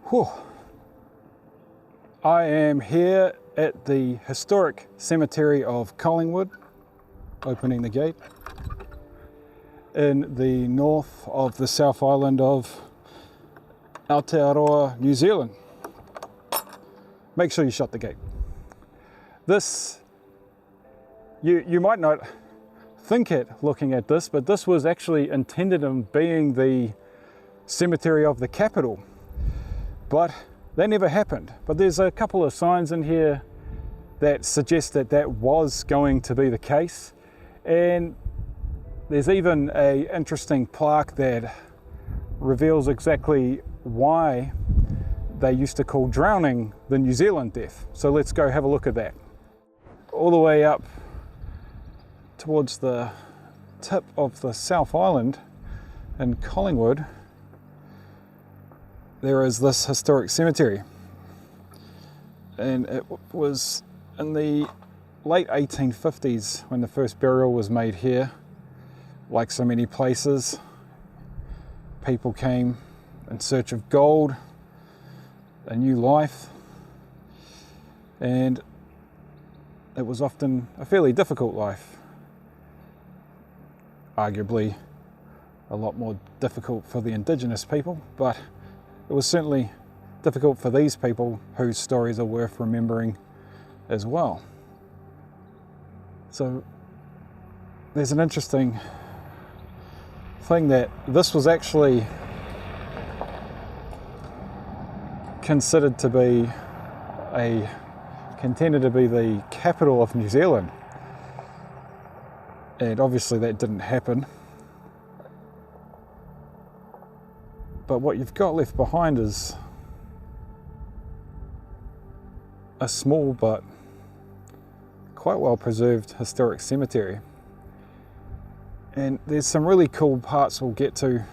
Whew. I am here at the historic cemetery of Collingwood, opening the gate, in the north of the South Island of Aotearoa, New Zealand. Make sure you shut the gate. This, you might not think it looking at this, but this was actually intended in being the cemetery of the capital. But that never happened. But there's a couple of signs in here that suggest that that was going to be the case. And there's even an interesting plaque that reveals exactly why they used to call drowning the New Zealand death. So let's go have a look at that. All the way up towards the tip of the South Island in Collingwood, there is this historic cemetery, and it was in the late 1850s when the first burial was made here. Like so many places, people came in search of gold, a new life, and it was often a fairly difficult life, arguably a lot more difficult for the indigenous people, but it was certainly difficult for these people whose stories are worth remembering as well. So there's an interesting thing that this was actually considered to be contended to be the capital of New Zealand. And obviously that didn't happen. But what you've got left behind is a small but quite well preserved historic cemetery. And there's some really cool parts we'll get to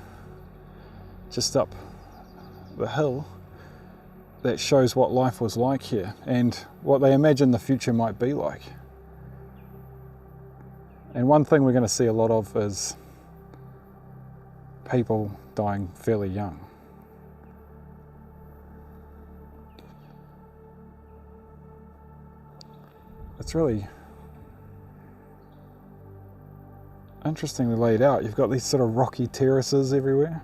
just up the hill that shows what life was like here and what they imagine the future might be like. And one thing we're going to see a lot of is people dying fairly young. It's really interestingly laid out. You've got these sort of rocky terraces everywhere.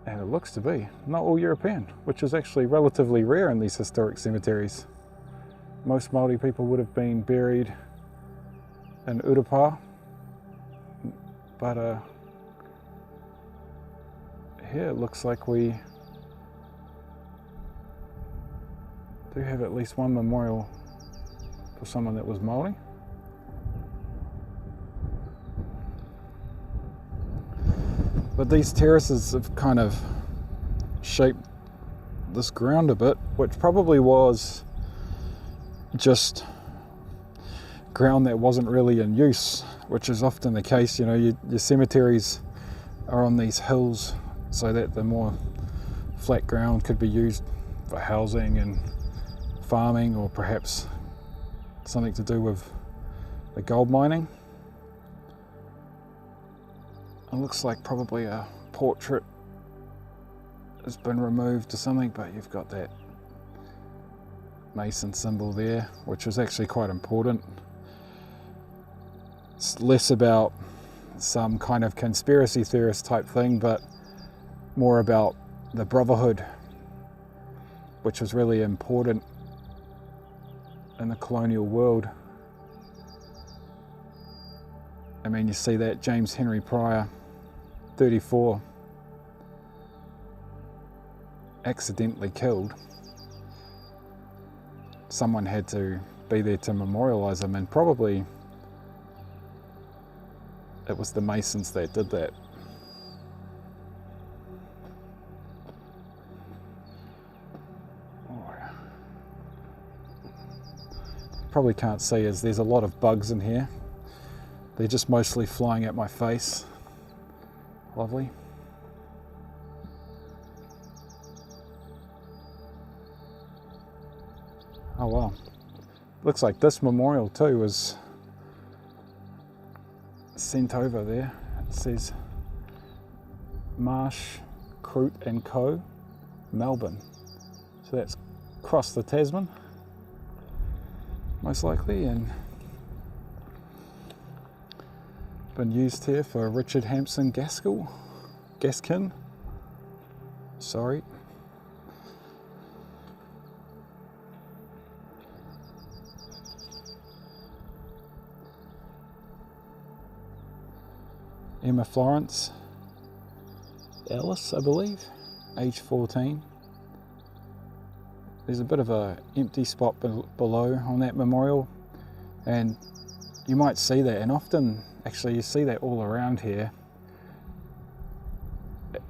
And it looks to be not all European, which is actually relatively rare in these historic cemeteries. Most Māori people would have been buried in Urupā, but here it looks like we do have at least one memorial for someone that was Māori. But these terraces have kind of shaped this ground a bit, which probably was just ground that wasn't really in use, which is often the case. You know, your cemeteries are on these hills so that the more flat ground could be used for housing and farming, or perhaps something to do with the gold mining. It looks like probably a portrait has been removed or something, but you've got that Mason symbol there, which was actually quite important. It's less about some kind of conspiracy theorist type thing, but more about the brotherhood, which was really important in the colonial world. I mean, you see that James Henry Pryor, 34, accidentally killed. Someone had to be there to memorialize him, and probably it was the Masons that did that. Probably can't see as there's a lot of bugs in here. They're just mostly flying at my face. Lovely. Oh wow. Looks like this memorial too was sent over there. It says Marsh, Croot and Co, Melbourne. So that's across the Tasman, most likely, and been used here for Richard Hampson Gaskin. Sorry. Emma Florence Ellis, I believe, age 14. There's a bit of a empty spot below on that memorial, and you might see that, and often actually you see that all around here.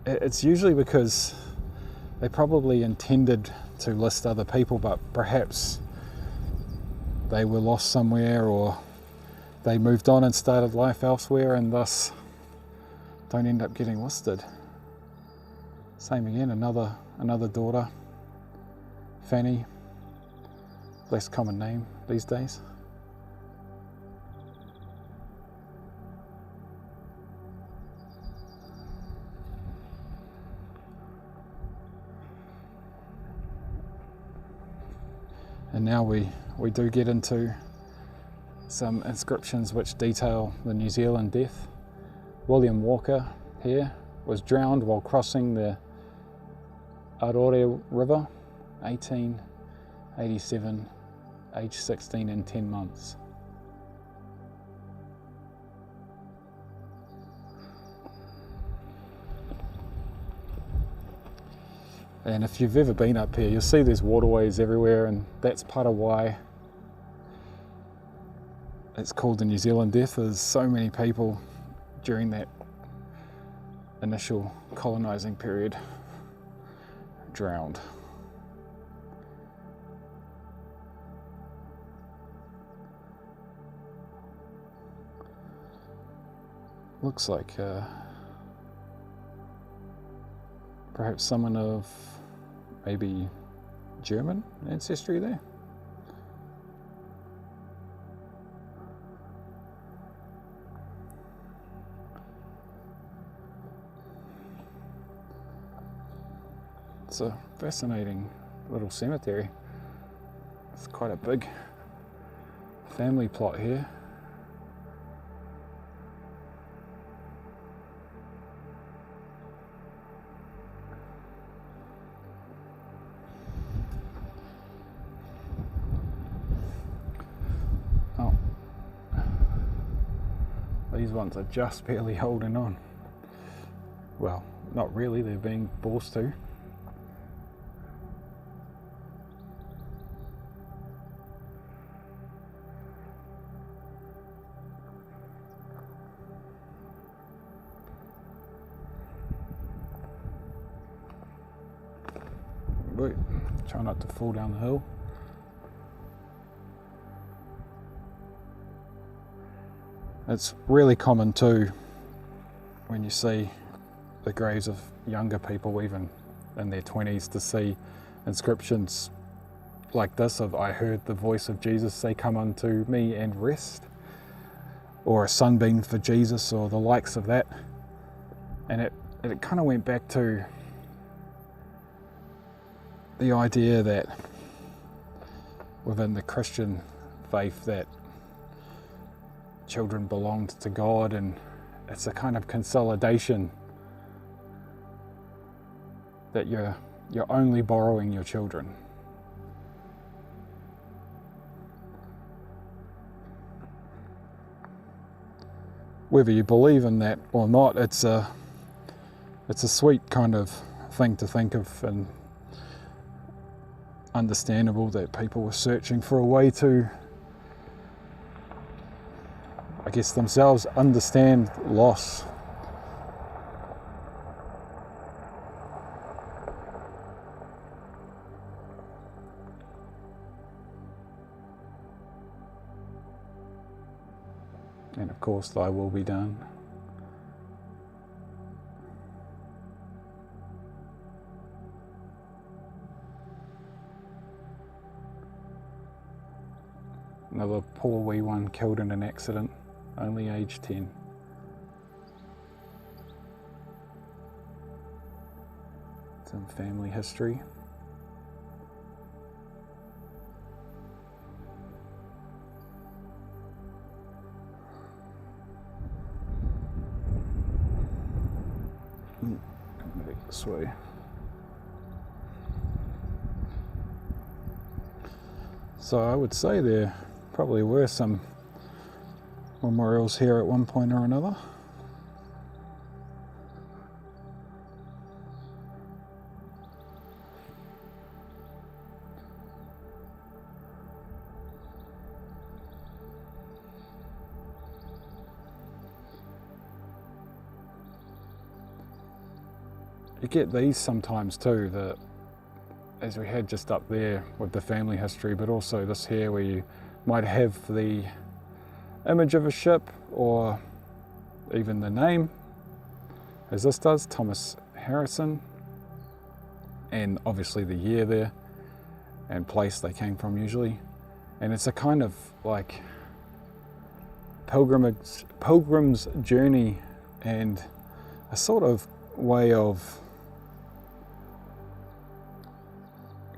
It's usually because they probably intended to list other people, but perhaps they were lost somewhere, or they moved on and started life elsewhere and thus don't end up getting listed. Same again, another daughter, Fanny, less common name these days. And now we do get into some inscriptions which detail the New Zealand death. William Walker here was drowned while crossing the Aroere River, 1887, age 16 and 10 months. And if you've ever been up here, you'll see there's waterways everywhere, and that's part of why it's called the New Zealand death. There's so many people during that initial colonising period drowned. Looks like perhaps someone of maybe German ancestry there. It's a fascinating little cemetery. It's quite a big family plot here. Oh, these ones are just barely holding on. Well, not really, they're being forced to. Wait, try not to fall down the hill. It's really common too when you see the graves of younger people, even in their 20s, to see inscriptions like this of "I heard the voice of Jesus say, come unto me and rest," or "a sunbeam for Jesus," or the likes of that. And it kind of went back to the idea that within the Christian faith that children belonged to God, and it's a kind of consolidation that you're only borrowing your children. Whether you believe in that or not, it's a sweet kind of thing to think of, and understandable that people were searching for a way to, I guess, themselves understand loss. And of course, thy will be done. Another poor wee one killed in an accident, only age 10. Some family history. Come back this way. So I would say there probably were some memorials here at one point or another. You get these sometimes too, that as we had just up there with the family history, but also this here where you might have the image of a ship or even the name, as this does, Thomas Harrison, and obviously the year there and place they came from usually. And it's a kind of like pilgrim's journey and a sort of way of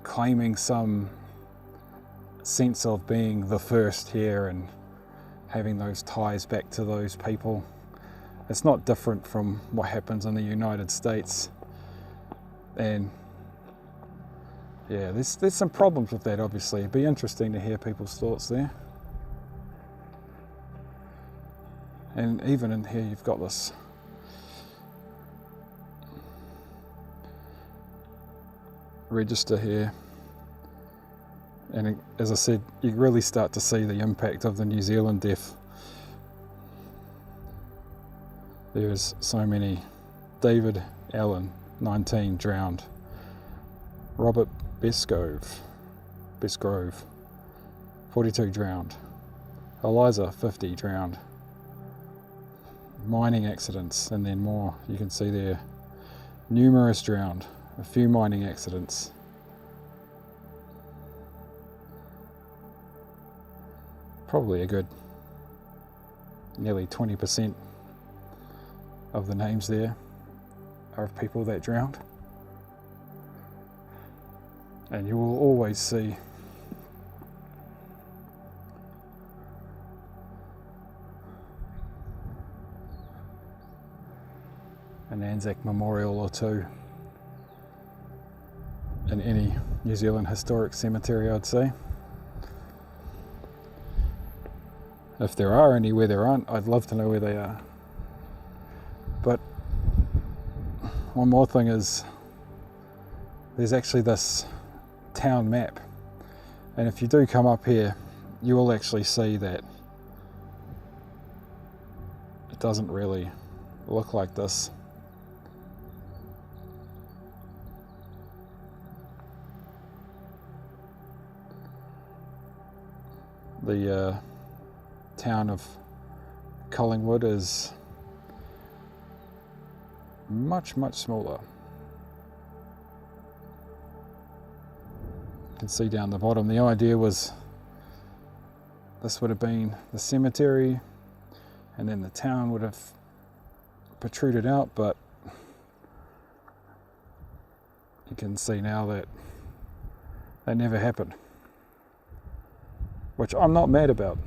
claiming some sense of being the first here and having those ties back to those people. It's not different from what happens in the United States, and yeah, there's some problems with that obviously. It'd be interesting to hear people's thoughts there. And even in here you've got this register here, and as I said, you really start to see the impact of the New Zealand death. There's so many. David Allen, 19, drowned. Robert Besgrove, 42, drowned. Eliza, 50, drowned. Mining accidents, and then more you can see there. Numerous drowned. A few mining accidents. Probably a good nearly 20% of the names there are of people that drowned. And you will always see an Anzac memorial or two in any New Zealand historic cemetery, I'd say. If there are any where there aren't, I'd love to know where they are. But one more thing is, there's actually this town map, and if you do come up here, you will actually see that it doesn't really look like this. The town of Collingwood is much smaller. You can see down the bottom, the idea was this would have been the cemetery and then the town would have protruded out, but you can see now that that never happened, which I'm not mad about.